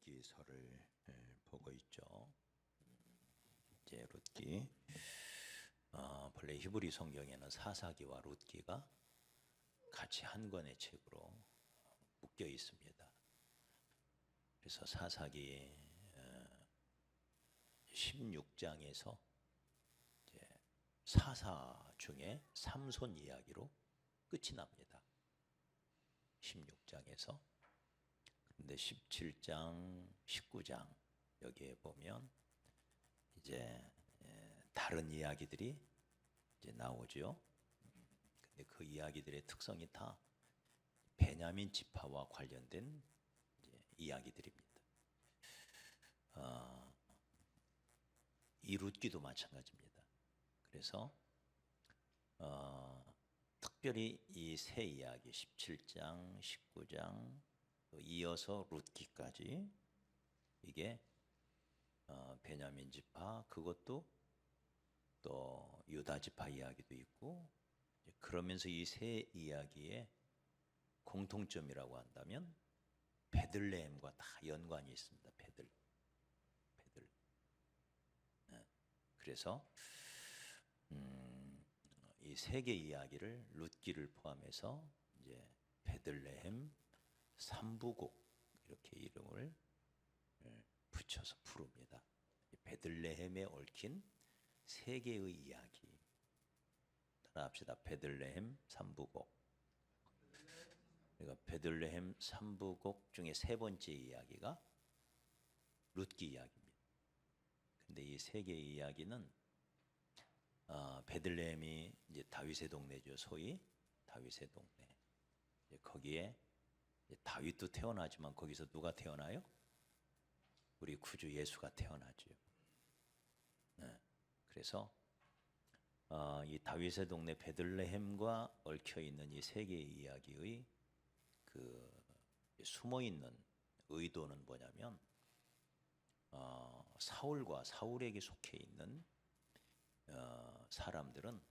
룻기서를 보고 있죠. 이제 룻기 본래 히브리 성경에는 사사기와 룻기가 같이 한 권의 책으로 묶여 있습니다. 그래서 사사기 16장에서 이제 사사 중에 삼손 이야기로 끝이 납니다. 16장에서. 근데 17장, 19장 여기에 보면 이제 다른 이야기들이 이제 나오죠. 근데 그 이야기들의 특성이 다 베냐민 지파와 관련된 이제 이야기들입니다. 이 룻기도 마찬가지입니다. 그래서 특별히 이 세 이야기 17장, 19장 또 이어서 룻기까지 이게 베냐민 지파 그것도 또 유다 지파 이야기도 있고 그러면서 이 세 이야기의 공통점이라고 한다면 베들레헴과 다 연관이 있습니다. 베들. 그래서 이 세 개 이야기를 룻기를 포함해서 이제 베들레헴 삼부곡 이렇게 이름을 붙여서 부릅니다. 베들레헴에 얽힌 세 개의 이야기. 따라합시다. 베들레헴 삼부곡. 그러니까 베들레헴 삼부곡 중에 세 번째 이야기가 룻기 이야기입니다. 근데 이 세 개의 이야기는 베들레헴이 이제 다윗의 동네죠. 소위 다윗의 동네. 거기에 다윗도 태어나지만 거기서 누가 태어나요? 우리 구주 예수가 태어나죠. 네. 그래서 이 다윗의 동네 베들레헴과 얽혀 있는 이 세 개의 이야기의 그 숨어 있는 의도는 뭐냐면 사울과 사울에게 속해 있는 사람들은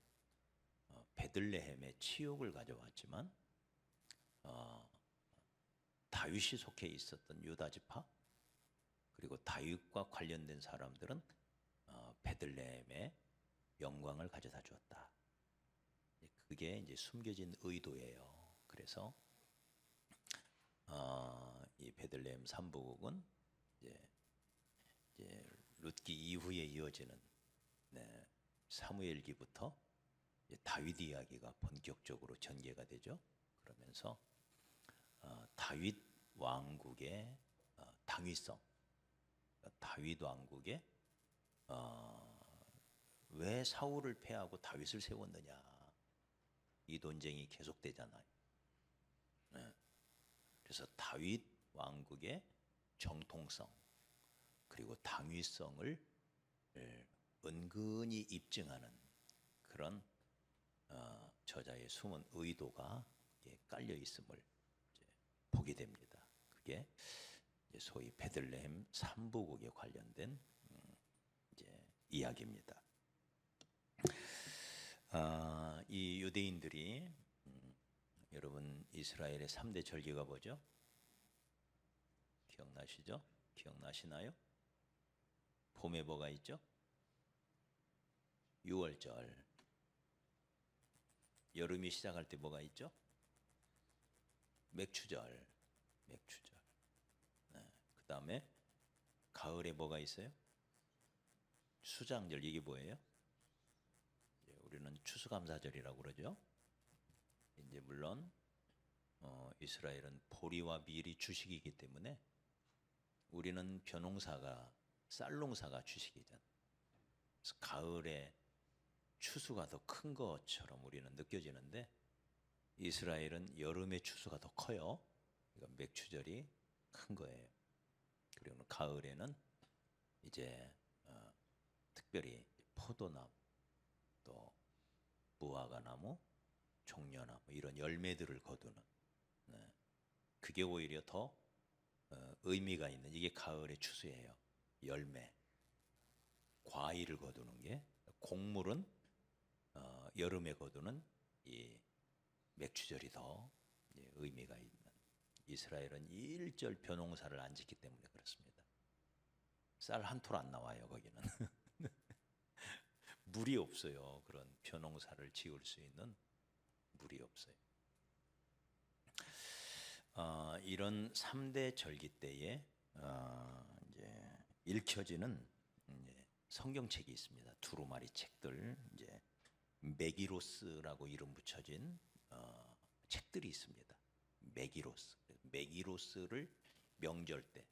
베들레헴에 치욕을 가져왔지만 다윗이 속해 있었던 유다 지파 그리고 다윗과 관련된 사람들은 베들레헴에 영광을 가져다 주었다. 그게 이제 숨겨진 의도예요. 그래서 이 베들레헴 삼부곡은 이제 룻기 이후에 이어지는 사무엘기부터 다윗 이야기가 본격적으로 전개가 되죠. 그러면서 다윗 왕국의 당위성, 다윗 왕국의 왜 사울을 패하고 다윗을 세웠느냐 이 논쟁이 계속되잖아요. 그래서 다윗 왕국의 정통성 그리고 당위성을 은근히 입증하는 그런 저자의 숨은 의도가 깔려 있음을 보게 됩니다. 그게 소위 베들레헴 삼부곡에 관련된 이제 이야기입니다. 이 유대인들이 여러분 이스라엘의 3대 절기가 뭐죠? 기억나시죠? 기억나시나요? 봄에 뭐가 있죠? 유월절. 여름이 시작할 때 뭐가 있죠? 맥추절. 맥추절. 그 다음에 가을에 뭐가 있어요? 수장절. 이게 뭐예요? 우리는 추수감사절이라고 그러죠. 이제 물론 이스라엘은 보리와 밀이 주식이기 때문에 우리는 벼농사가 쌀농사가 주식이잖아요. 그래서 가을에 추수가 더 큰 것처럼 우리는 느껴지는데 이스라엘은 여름에 추수가 더 커요. 그러니까 맥추절이 큰 거예요. 그리고 가을에는 이제 특별히 포도나무 또 무화과나무, 종려나무 이런 열매들을 거두는 그게 오히려 더 의미가 있는 이게 가을의 추수예요. 열매, 과일을 거두는 게 곡물은 여름에 거두는 이 맥추절이 더 의미가 있는 이스라엘은 일절 벼농사를 안 짓기 때문에 그렇습니다. 쌀 한 톨 안 나와요 거기는. 물이 없어요. 그런 벼농사를 지을 수 있는 물이 없어요. 이런 3대 절기 때에 이제 읽혀지는 이제 성경책이 있습니다. 두루마리 책들, 이제 메기로스라고 이름 붙여진 책들이 있습니다. 메기로스를 명절 때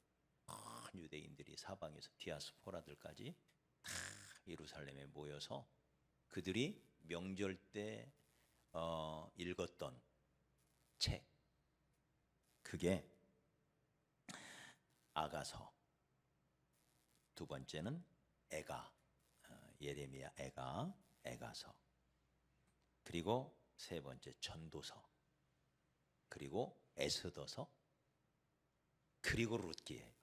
유대인들이 사방에서 디아스포라들까지 다 예루살렘에 모여서 그들이 명절 때 읽었던 책, 그게 아가서, 두 번째는 에가, 예레미야 에가서, 그리고 세 번째 전도서, 그리고 에스더서, 그리고 룻기예요.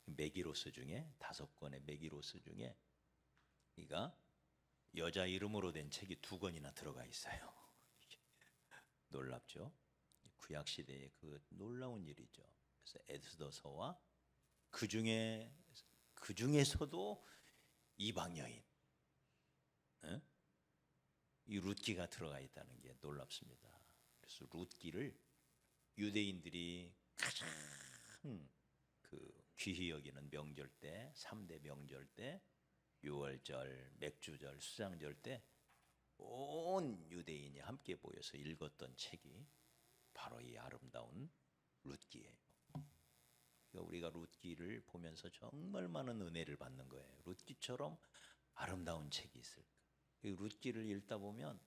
메기로스 중에 5권의 메기로스 중에 이가 여자 이름으로 된 책이 2권이나 들어가 있어요. 놀랍죠? 구약 시대의 그 놀라운 일이죠. 그래서 에스더서와 그 중에서도 이방 여인, 이 룻기가 들어가 있다는 게 놀랍습니다. 그래서 룻기를 유대인들이 가장 그 귀히 여기는 명절 때, 3대 명절 때, 유월절, 맥주절, 수장절 때 온 유대인이 함께 모여서 읽었던 책이 바로 이 아름다운 룻기예요. 그러니까 우리가 룻기를 보면서 정말 많은 은혜를 받는 거예요. 룻기처럼 아름다운 책이 있을까? 룻기를 읽다 보면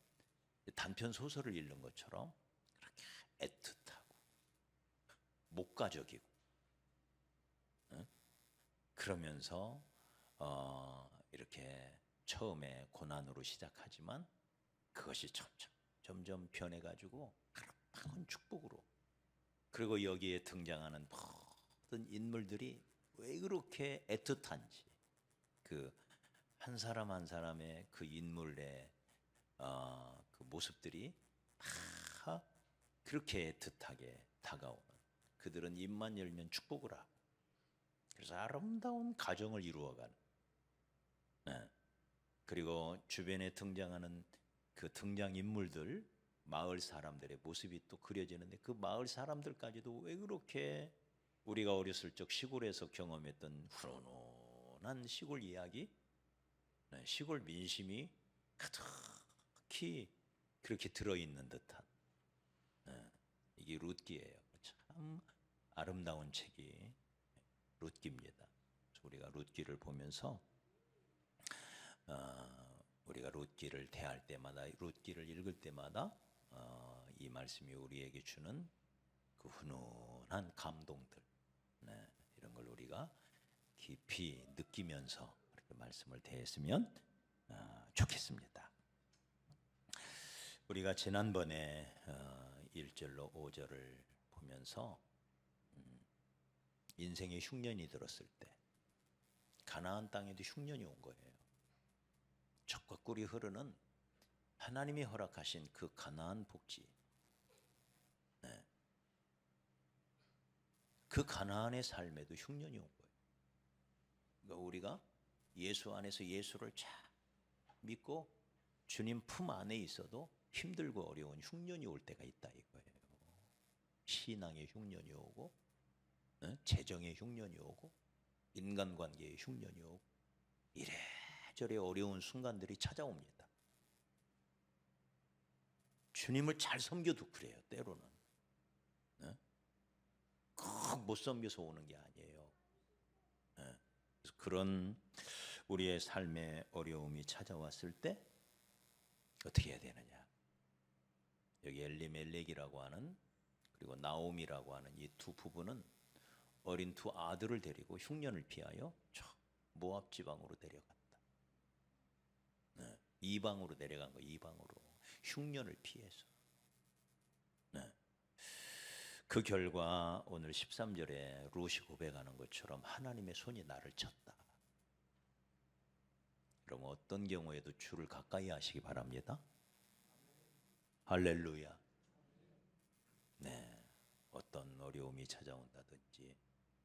단편 소설을 읽는 것처럼 그렇게 애틋하고 목가적이고, 그러면서 이렇게 처음에 고난으로 시작하지만 그것이 점점 변해가지고 아름다운 축복으로, 그리고 여기에 등장하는 모든 인물들이 왜 그렇게 애틋한지, 그 한 사람 한 사람의 그 인물의 그 모습들이 다 그렇게 애틋하게 다가오는, 그들은 입만 열면 축복을 하고, 그래서 아름다운 가정을 이루어가는, 그리고 주변에 등장하는 그 등장인물들, 마을 사람들의 모습이 또 그려지는데, 그 마을 사람들까지도 왜 그렇게 우리가 어렸을 적 시골에서 경험했던 훈훈한 시골 이야기, 시골 민심이 가득히 그렇게 들어있는 듯한, 이게 룻기예요. 참 아름다운 책이 룻기입니다. 우리가 룻기를 보면서 우리가 룻기를 대할 때마다, 룻기를 읽을 때마다 이 말씀이 우리에게 주는 그 훈훈한 감동들, 이런 걸 우리가 깊이 느끼면서 이렇게 말씀을 대했으면 좋겠습니다. 우리가 지난번에 1절로 5절을 보면서 인생의 흉년이 들었을 때 가나안 땅에도 흉년이 온 거예요. 젖과 꿀이 흐르는 하나님이 허락하신 그 가나안 복지, 그 가나안의 삶에도 흉년이 온 거예요. 그러니까 우리가 예수 안에서 예수를 잘 믿고 주님 품 안에 있어도 힘들고 어려운 흉년이 올 때가 있다 이거예요. 신앙의 흉년이 오고, 재정의 흉년이 오고, 인간관계의 흉년이 오고, 이래저래 어려운 순간들이 찾아옵니다. 주님을 잘 섬겨도 그래요. 때로는 꼭 못 섬겨서 오는 게 아니에요. 그래서 그런 우리의 삶의 어려움이 찾아왔을 때 어떻게 해야 되느냐? 여기 엘리멜렉이라고 하는, 그리고 나오미라고 하는 이 두 부부는 어린 두 아들을 데리고 흉년을 피하여 저 모압 지방으로 내려갔다. 이방으로 내려간 거, 이방으로 흉년을 피해서. 그 결과 오늘 13절에 룻이 고백하는 것처럼 하나님의 손이 나를 쳤다. 그럼 어떤 경우에도 주를 가까이 하시기 바랍니다. 할렐루야. 네, 어떤 어려움이 찾아온다든지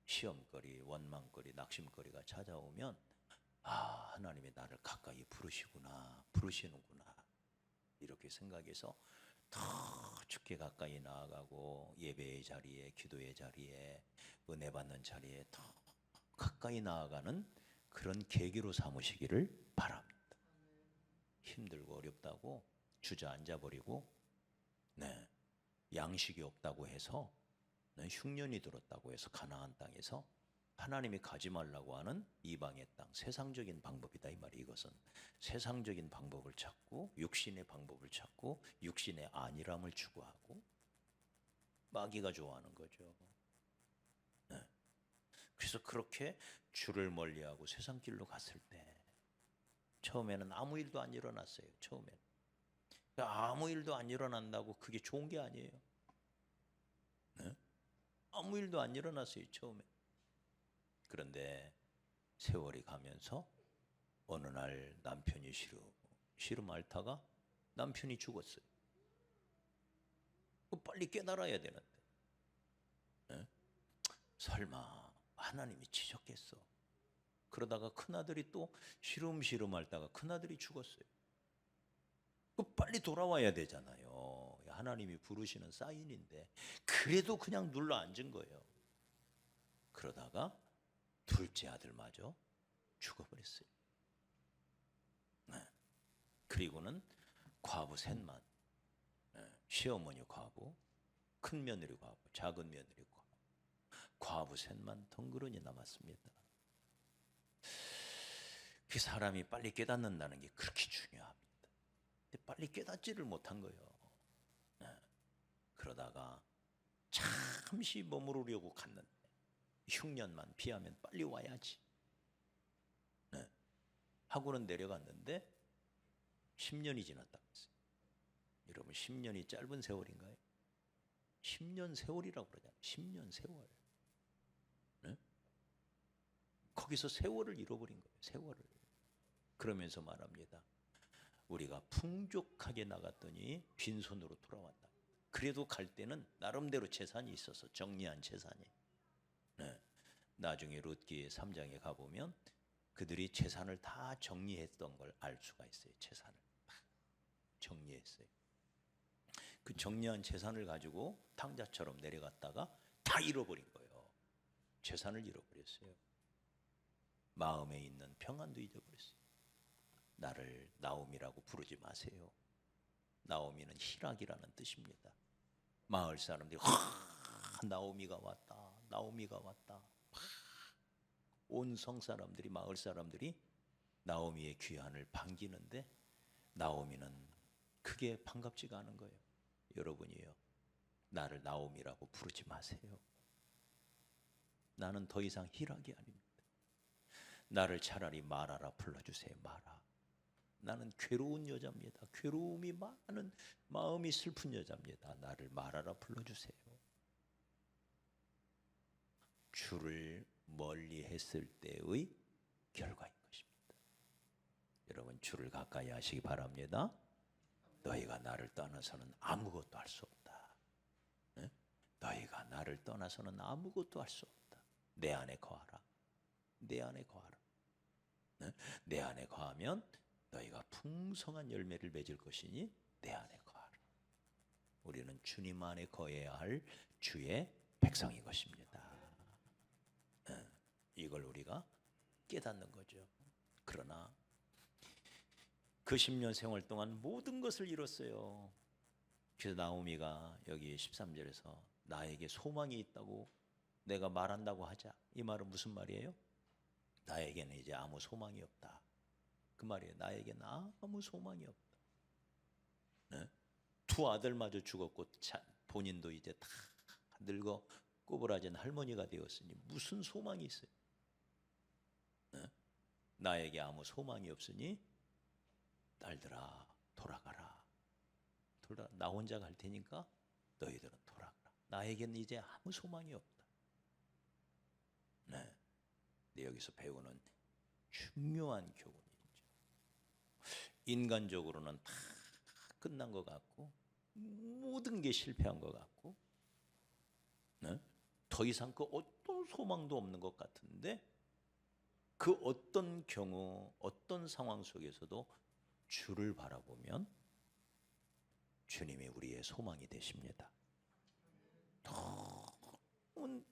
시험거리, 원망거리, 낙심거리가 찾아오면 하나님이 나를 가까이 부르시는구나 이렇게 생각해서 더 주께 가까이 나아가고 예배의 자리에, 기도의 자리에, 은혜 받는 자리에 더 가까이 나아가는 그런 계기로 삼으시기를 바랍니다. 힘들고 어렵다고 주저앉아 버리고 양식이 없다고 해서 흉년이 들었다고 해서 가나안 땅에서 하나님이 가지 말라고 하는 이방의 땅, 세상적인 방법이다 이 말이. 이것은 세상적인 방법을 찾고 육신의 방법을 찾고 육신의 안일함을 추구하고 마귀가 좋아하는 거죠. 그래서 그렇게 주를 멀리하고 세상 길로 갔을 때 처음에는 아무 일도 안 일어났어요. 처음에는 아무 일도 안 일어난다고 그게 좋은 게 아니에요. 아무 일도 안 일어났어요. 처음에. 그런데 세월이 가면서 어느 날 남편이 시름 앓다가 남편이 죽었어요. 빨리 깨달아야 되는데 설마 하나님이 치셨겠어. 그러다가 큰아들이 또 시름시름 앓다가 큰아들이 죽었어요. 빨리 돌아와야 되잖아요. 하나님이 부르시는 사인인데 그래도 그냥 눌러 앉은 거예요. 그러다가 둘째 아들마저 죽어버렸어요. 그리고는 과부 셋만, 시어머니 과부, 큰 며느리 과부, 작은 며느리 과부 셋만 덩그러니 남았습니다. 그 사람이 빨리 깨닫는다는 게 그렇게 중요합니다. 근데 빨리 깨닫지를 못한 거예요. 그러다가 잠시 머무르려고 갔는데 흉년만 피하면 빨리 와야지 하고는 내려갔는데 10년이 지났다고 했어요. 여러분 10년이 짧은 세월인가요? 10년 세월이라고 그러잖아요. 10년 세월. 거기서 세월을 잃어버린 거예요. 세월을. 그러면서 말합니다. 우리가 풍족하게 나갔더니 빈손으로 돌아왔다. 그래도 갈 때는 나름대로 재산이 있어서 정리한 재산이. 나중에 룻기 3장에 가보면 그들이 재산을 다 정리했던 걸 알 수가 있어요. 재산을 다 정리했어요. 그 정리한 재산을 가지고 탕자처럼 내려갔다가 다 잃어버린 거예요. 재산을 잃어버렸어요. 마음에 있는 평안도 잊어버렸어요. 나를 나옴이라고 부르지 마세요. 나오미는 희락이라는 뜻입니다. 마을 사람들이 나오미가 왔다. 나오미가 왔다. 온 성 사람들이, 마을 사람들이 나오미의 귀환을 반기는데 나오미는 그게 반갑지가 않은 거예요. 여러분이요, 나를 나오미라고 부르지 마세요. 나는 더 이상 희락이 아닙니다. 나를 차라리 마라라 불러주세요. 마라. 나는 괴로운 여자입니다. 괴로움이 많은, 마음이 슬픈 여자입니다. 나를 마라라 불러주세요. 주를 멀리 했을 때의 결과인 것입니다. 여러분, 주를 가까이 하시기 바랍니다. 너희가 나를 떠나서는 아무것도 할 수 없다. 네? 너희가 나를 떠나서는 아무것도 할 수 없다. 내 안에 거하라. 내 안에 거하라. 네? 내 안에 거하면 너희가 풍성한 열매를 맺을 것이니 내 안에 거하라. 우리는 주님 안에 거해야 할 주의 백성인 것입니다. 이걸 우리가 깨닫는 거죠. 그러나 그 10년 생활 동안 모든 것을 잃었어요. 그래서 나오미가 여기 13절에서 나에게 소망이 있다고 내가 말한다고 하자. 이 말은 무슨 말이에요? 나에게는 이제 아무 소망이 없다. 그 말이에요. 나에게는 아무 소망이 없다. 네? 두 아들마저 죽었고 본인도 이제 다 늙어 꼬부라진 할머니가 되었으니 무슨 소망이 있어요? 네? 나에게 아무 소망이 없으니 딸들아 돌아가라. 나 혼자 갈 테니까 너희들은 돌아가라. 나에게는 이제 아무 소망이 없다. 네. 근데 여기서 배우는 중요한 교훈이죠. 인간적으로는 다 끝난 것 같고 모든 게 실패한 것 같고 네? 더 이상 그 어떤 소망도 없는 것 같은데 그 어떤 경우 어떤 상황 속에서도 주를 바라보면 주님이 우리의 소망이 되십니다. 너무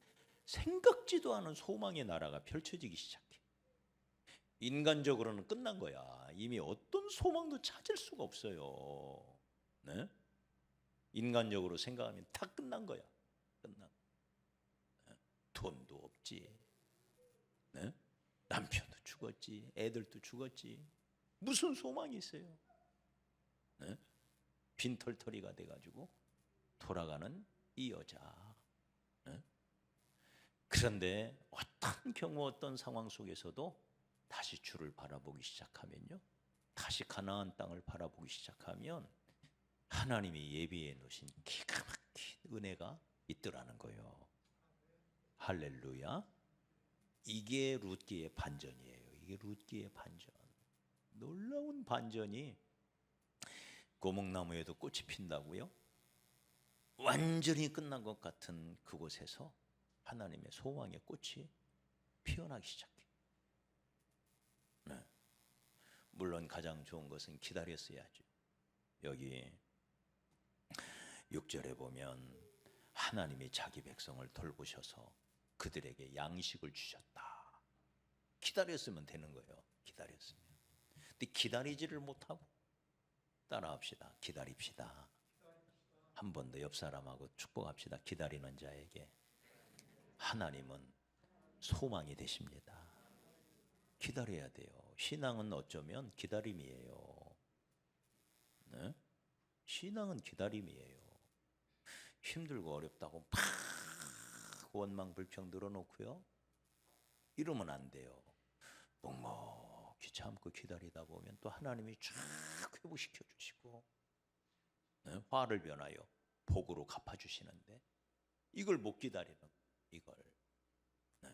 생각지도 않은 소망의 나라가 펼쳐지기 시작해. 인간적으로는 끝난 거야. 이미 어떤 소망도 찾을 수가 없어요. 네? 인간적으로 생각하면 다 끝난 거야. 끝난. 돈도 없지. 네? 남편도 죽었지. 애들도 죽었지. 무슨 소망이 있어요? 네? 빈털터리가 돼가지고 돌아가는 이 여자. 네? 그런데 어떤 경우 어떤 상황 속에서도 다시 주를 바라보기 시작하면요, 다시 가나안 땅을 바라보기 시작하면 하나님이 예비해 놓으신 기가 막힌 은혜가 있더라는 거예요. 할렐루야. 이게 룻기의 반전이에요. 이게 룻기의 반전. 놀라운 반전이 고목나무에도 꽃이 핀다고요? 완전히 끝난 것 같은 그곳에서 하나님의 소망의 꽃이 피어나기 시작해. 네. 물론 가장 좋은 것은 기다렸어야죠. 여기 6절에 보면 하나님이 자기 백성을 돌보셔서 그들에게 양식을 주셨다. 기다렸으면 되는 거예요. 기다렸으면. 근데 기다리지를 못하고 따라합시다. 기다립시다. 한 번 더 옆 사람하고 축복합시다. 기다리는 자에게 하나님은 소망이 되십니다. 기다려야 돼요. 신앙은 어쩌면 기다림이에요. 네? 신앙은 기다림이에요. 힘들고 어렵다고 막 원망 불평 늘어놓고요, 이러면 안 돼요. 묵묵히 참고 기다리다 보면 또 하나님이 쫙 회복시켜 주시고, 네? 화를 변하여 복으로 갚아주시는데 이걸 못 기다리는, 이걸 네?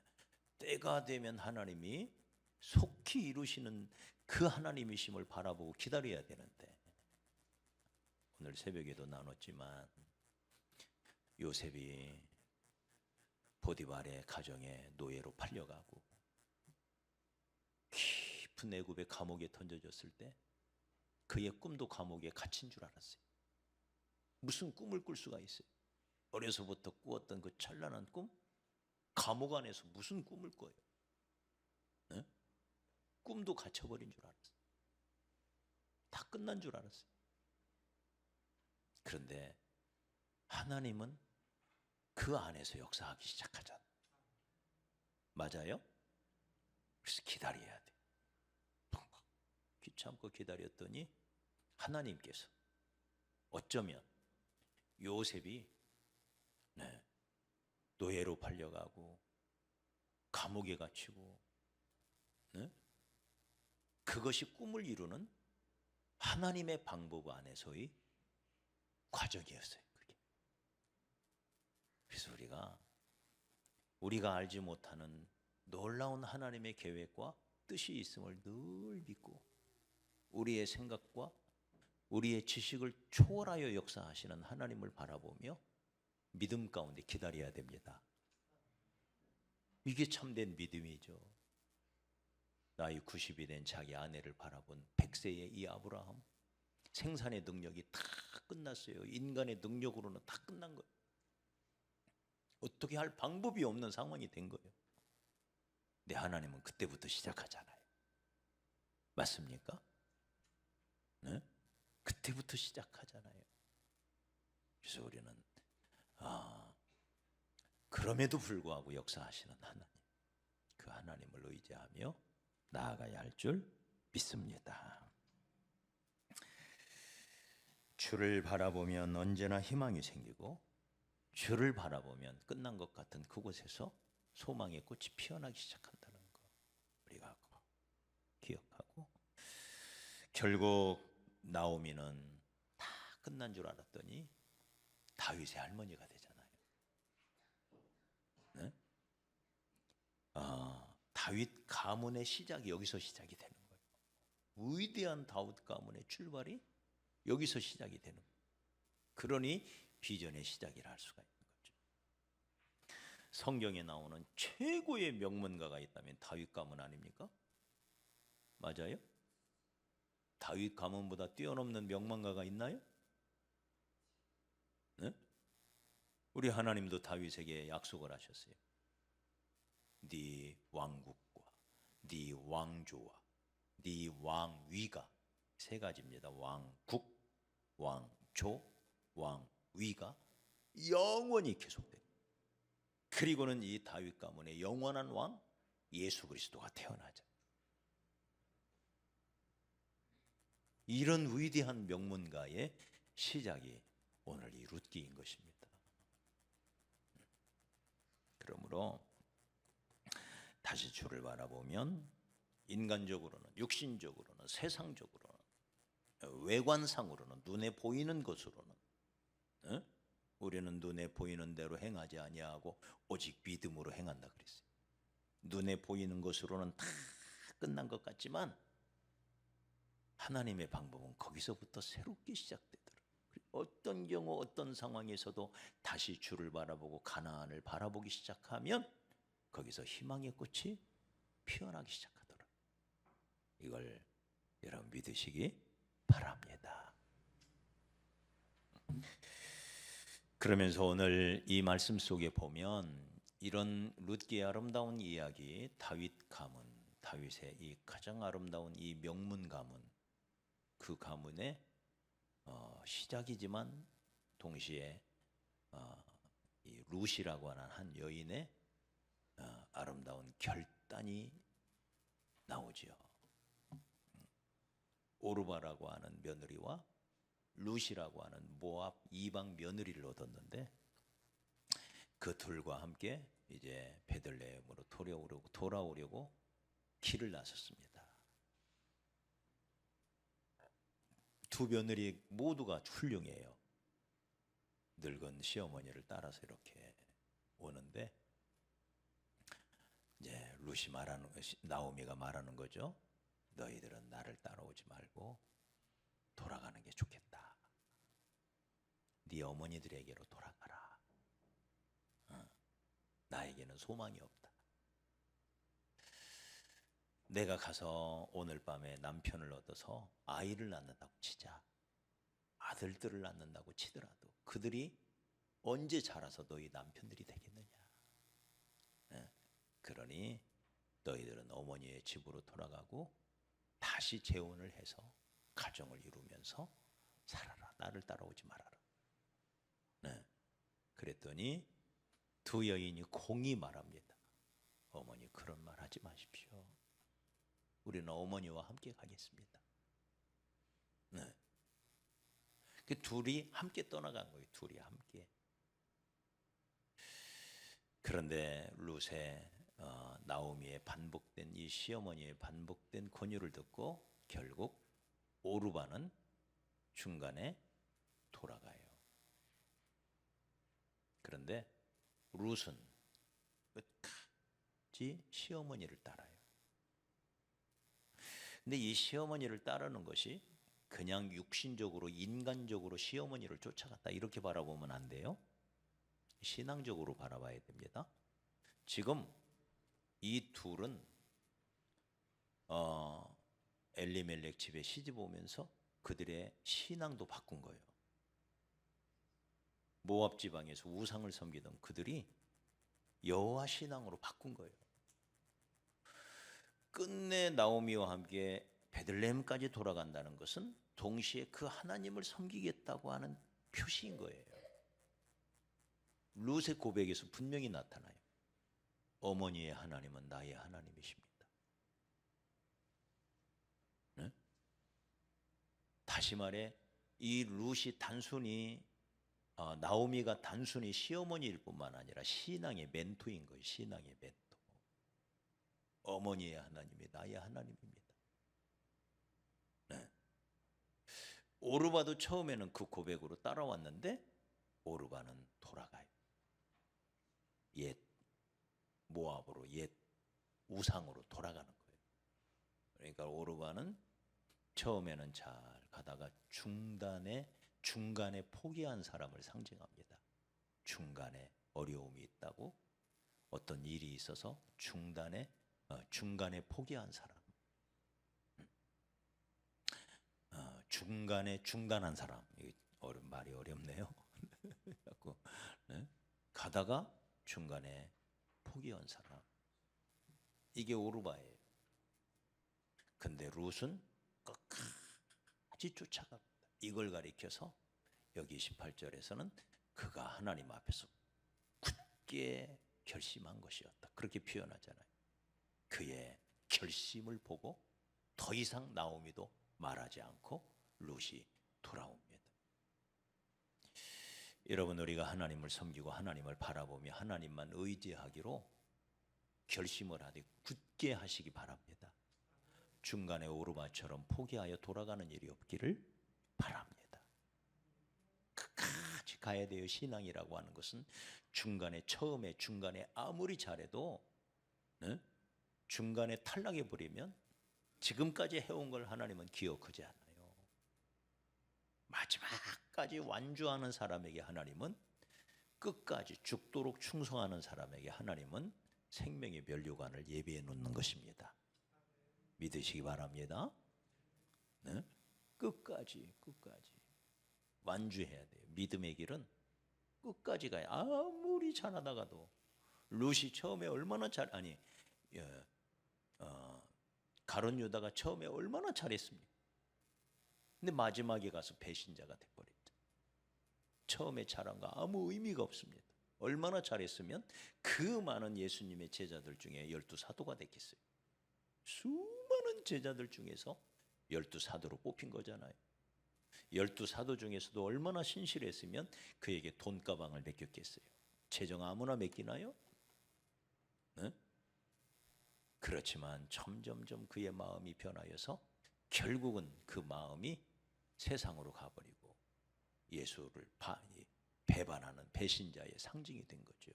때가 되면 하나님이 속히 이루시는 그 하나님이심을 바라보고 기다려야 되는데, 오늘 새벽에도 나눴지만 요셉이 보디발의 가정에 노예로 팔려가고 깊은 애굽의 감옥에 던져졌을 때 그의 꿈도 감옥에 갇힌 줄 알았어요. 무슨 꿈을 꿀 수가 있어요? 어려서부터 꾸었던 그 찬란한 꿈, 감옥 안에서 무슨 꿈을 꿔요? 네? 꿈도 갇혀버린 줄 알았어요. 다 끝난 줄 알았어요. 그런데 하나님은 그 안에서 역사하기 시작하잖아요. 맞아요? 그래서 기다려야 돼. 귀참고 기다렸더니 하나님께서 어쩌면 요셉이 네, 노예로 팔려가고 감옥에 갇히고 네? 그것이 꿈을 이루는 하나님의 방법 안에서의 과정이었어요. 그게. 그래서 우리가 알지 못하는 놀라운 하나님의 계획과 뜻이 있음을 늘 믿고 우리의 생각과 우리의 지식을 초월하여 역사하시는 하나님을 바라보며 믿음 가운데 기다려야 됩니다. 이게 참된 믿음이죠. 나이 90이 된 자기 아내를 바라본 100세의 이 아브라함, 생산의 능력이 다 끝났어요. 인간의 능력으로는 다 끝난 거예요. 어떻게 할 방법이 없는 상황이 된 거예요. 근데 하나님은 그때부터 시작하잖아요. 맞습니까? 네? 그때부터 시작하잖아요. 그래서 우리는 그럼에도 불구하고 역사하시는 하나님, 그 하나님을 의지하며 나아가야 할 줄 믿습니다. 주를 바라보면 언제나 희망이 생기고 주를 바라보면 끝난 것 같은 그곳에서 소망의 꽃이 피어나기 시작한다는 거 우리가 기억하고, 결국 나오미는 다 끝난 줄 알았더니 다윗의 할머니가 되잖아요. 네? 다윗 가문의 시작이 여기서 시작이 되는 거예요. 위대한 다윗 가문의 출발이 여기서 시작이 되는 거예요. 그러니 비전의 시작이라 할 수가 있는 거죠. 성경에 나오는 최고의 명문가가 있다면 다윗 가문 아닙니까? 맞아요? 다윗 가문보다 뛰어넘는 명문가가 있나요? 네? 우리 하나님도 다윗에게 약속을 하셨어요. 네 왕국과 네 왕조와 네 왕위가 세 가지입니다. 왕국, 왕조, 왕위가 영원히 계속돼. 그리고는 이 다윗 가문의 영원한 왕 예수 그리스도가 태어나자. 이런 위대한 명문가의 시작이 오늘 이 룻기인 것입니다. 그러므로 다시 주를 바라보면 인간적으로는, 육신적으로는, 세상적으로는, 외관상으로는, 눈에 보이는 것으로는 우리는 눈에 보이는 대로 행하지 아니하고 오직 믿음으로 행한다 그랬어요. 눈에 보이는 것으로는 다 끝난 것 같지만 하나님의 방법은 거기서부터 새롭게 시작되더라고요. 어떤 경우 어떤 상황에서도 다시 주를 바라보고 가나안을 바라보기 시작하면 거기서 희망의 꽃이 피어나기 시작하더라고요. 이걸 여러분 믿으시기 바랍니다. 그러면서 오늘 이 말씀 속에 보면 이런 룻기의 아름다운 이야기, 다윗 가문, 다윗의 이 가장 아름다운 이 명문 가문, 그 가문의 시작이지만 동시에 이 룻이라고 하는 한 여인의 아름다운 결단이 나오지요. 오르바라고 하는 며느리와 룻이라고 하는 모압 이방 며느리를 얻었는데 그 둘과 함께 이제 베들레헴으로 돌아오려고 길을 나섰습니다. 두 며느리 모두가 훌륭해요. 늙은 시어머니를 따라서 이렇게 오는데 이제 룻이 말하는 것이 나오미가 말하는 거죠. 너희들은 나를 따라오지 말고 돌아가는 게 좋겠다. 네 어머니들에게로 돌아가라. 나에게는 소망이 없다. 내가 가서 오늘 밤에 남편을 얻어서 아이를 낳는다고 치자. 아들들을 낳는다고 치더라도 그들이 언제 자라서 너희 남편들이 되겠느냐. 그러니 너희들은 어머니의 집으로 돌아가고 다시 재혼을 해서 가정을 이루면서 살아라. 나를 따라오지 말아라. 그랬더니 두 여인이 공히 말합니다. 어머니 그런 말 하지 마십시오. 우리는 어머니와 함께 가겠습니다. 그 둘이 함께 떠나간 거예요. 둘이 함께. 그런데 룻의 나오미의 반복된 이 시어머니의 반복된 권유를 듣고 결국 오르바는 중간에 돌아가요. 그런데 룻은 끝까지 시어머니를 따라요. 근데 이 시어머니를 따르는 것이 그냥 육신적으로 인간적으로 시어머니를 쫓아갔다 이렇게 바라보면 안 돼요. 신앙적으로 바라봐야 됩니다. 지금 이 둘은 엘리멜렉 집에 시집 오면서 그들의 신앙도 바꾼 거예요. 모압 지방에서 우상을 섬기던 그들이 여호와 신앙으로 바꾼 거예요. 끝내 나오미와 함께 베들레헴까지 돌아간다는 것은 동시에 그 하나님을 섬기겠다고 하는 표시인 거예요. 룻의 고백에서 분명히 나타나요. 어머니의 하나님은 나의 하나님이십니다. 네? 다시 말해 이 룻이 단순히 나오미가 단순히 시어머니일 뿐만 아니라 신앙의 멘토인 거예요. 신앙의 멘토. 어머니의 하나님이 나의 하나님입니다. 네. 오르바도 처음에는 그 고백으로 따라왔는데 오르바는 돌아가요. 옛 모압으로 옛 우상으로 돌아가는 거예요. 그러니까 오르바는 처음에는 잘 가다가 중간에 포기한 사람을 상징합니다. 중간에 어려움이 있다고 어떤 일이 있어서 중간에 포기한 사람, 중간에 중단한 사람. 말이 어렵네요. 자꾸, 네? 가다가 중간에 포기한 사람. 이게 오르바예요. 근데 룻은 끝까지 쫓아갑니다. 이걸 가리켜서 여기 18절에서는 그가 하나님 앞에서 굳게 결심한 것이었다. 그렇게 표현하잖아요. 그의 결심을 보고 더 이상 나오미도 말하지 않고 룻이 돌아옵니다. 여러분, 우리가 하나님을 섬기고 하나님을 바라보며 하나님만 의지하기로 결심을 하되 굳게 하시기 바랍니다. 중간에 오르마처럼 포기하여 돌아가는 일이 없기를 바랍니다. 끝까지 가야 돼요. 신앙이라고 하는 것은 처음에 중간에 아무리 잘해도, 네? 중간에 탈락해 버리면 지금까지 해온 걸 하나님은 기억하지 않아요. 마지막까지 완주하는 사람에게 하나님은, 끝까지 죽도록 충성하는 사람에게 하나님은 생명의 면류관을 예비해 놓는 것입니다. 믿으시기 바랍니다. 네? 끝까지 완주해야 돼요. 믿음의 길은 끝까지 가야. 아무리 잘하다가도, 룻이 처음에 얼마나 가룟 유다가 처음에 얼마나 잘했습니까? 근데 마지막에 가서 배신자가 돼버렸죠. 처음에 잘한 거 아무 의미가 없습니다. 얼마나 잘했으면 그 많은 예수님의 제자들 중에 12사도가 됐겠어요. 수많은 제자들 중에서 12사도로 뽑힌 거잖아요. 12사도 중에서도 얼마나 신실했으면 그에게 돈가방을 맡겼겠어요. 재정 아무나 맡기나요? 네? 그렇지만 점점점 그의 마음이 변하여서 결국은 그 마음이 세상으로 가버리고 예수를 배반하는 배신자의 상징이 된 거죠.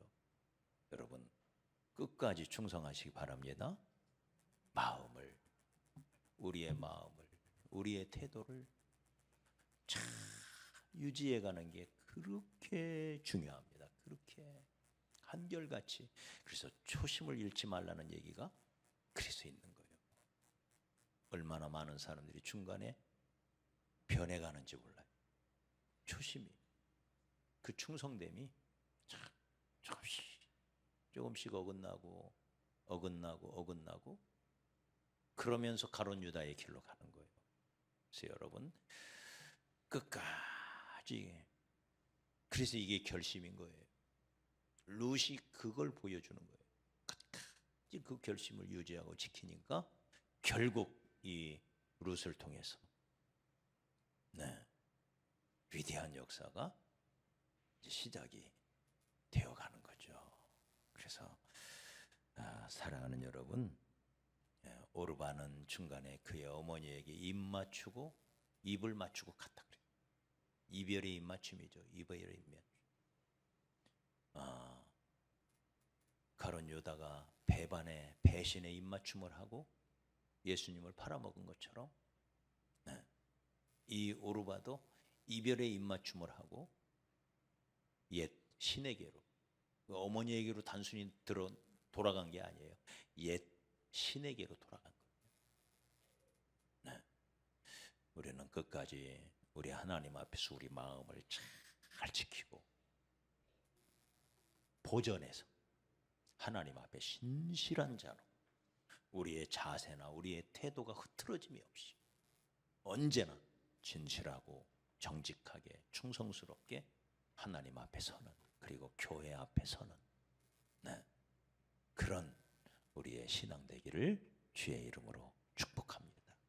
여러분, 끝까지 충성하시기 바랍니다. 우리의 마음을, 우리의 태도를 잘 유지해가는 게 그렇게 중요합니다. 그렇게 한결같이. 그래서 초심을 잃지 말라는 얘기가 그래서 있는 거예요. 얼마나 많은 사람들이 중간에 변해가는지 몰라요. 초심이, 그 충성됨이 조금씩 어긋나고 그러면서 가룟 유다의 길로 가는 거예요. 그래서 여러분, 끝까지, 그래서 이게 결심인 거예요. 룻이 그걸 보여주는 거예요. 끝까지 그 결심을 유지하고 지키니까 결국 이 룻을 통해서, 네, 위대한 역사가 이제 시작이 되어가는 거죠. 그래서 사랑하는 여러분, 오르바는 중간에 그의 어머니에게 입을 맞추고 갔다 그래요. 이별의 입맞춤이죠. 이별의 입맞춤. 가룟 유다가 배신의 입맞춤을 하고 예수님을 팔아먹은 것처럼, 네, 이 오르바도 이별의 입맞춤을 하고 옛 신에게로, 어머니에게로 단순히 돌아간 게 아니에요. 옛 신에게로 돌아간 거예요. 네. 우리는 끝까지 우리 하나님 앞에서 우리 마음을 잘 지키고 보존해서 하나님 앞에 신실한 자로, 우리의 자세나 우리의 태도가 흐트러짐이 없이 언제나 진실하고 정직하게 충성스럽게 하나님 앞에 서는, 그리고 교회 앞에 서는, 네, 그런 우리의 신앙 되기를 주의 이름으로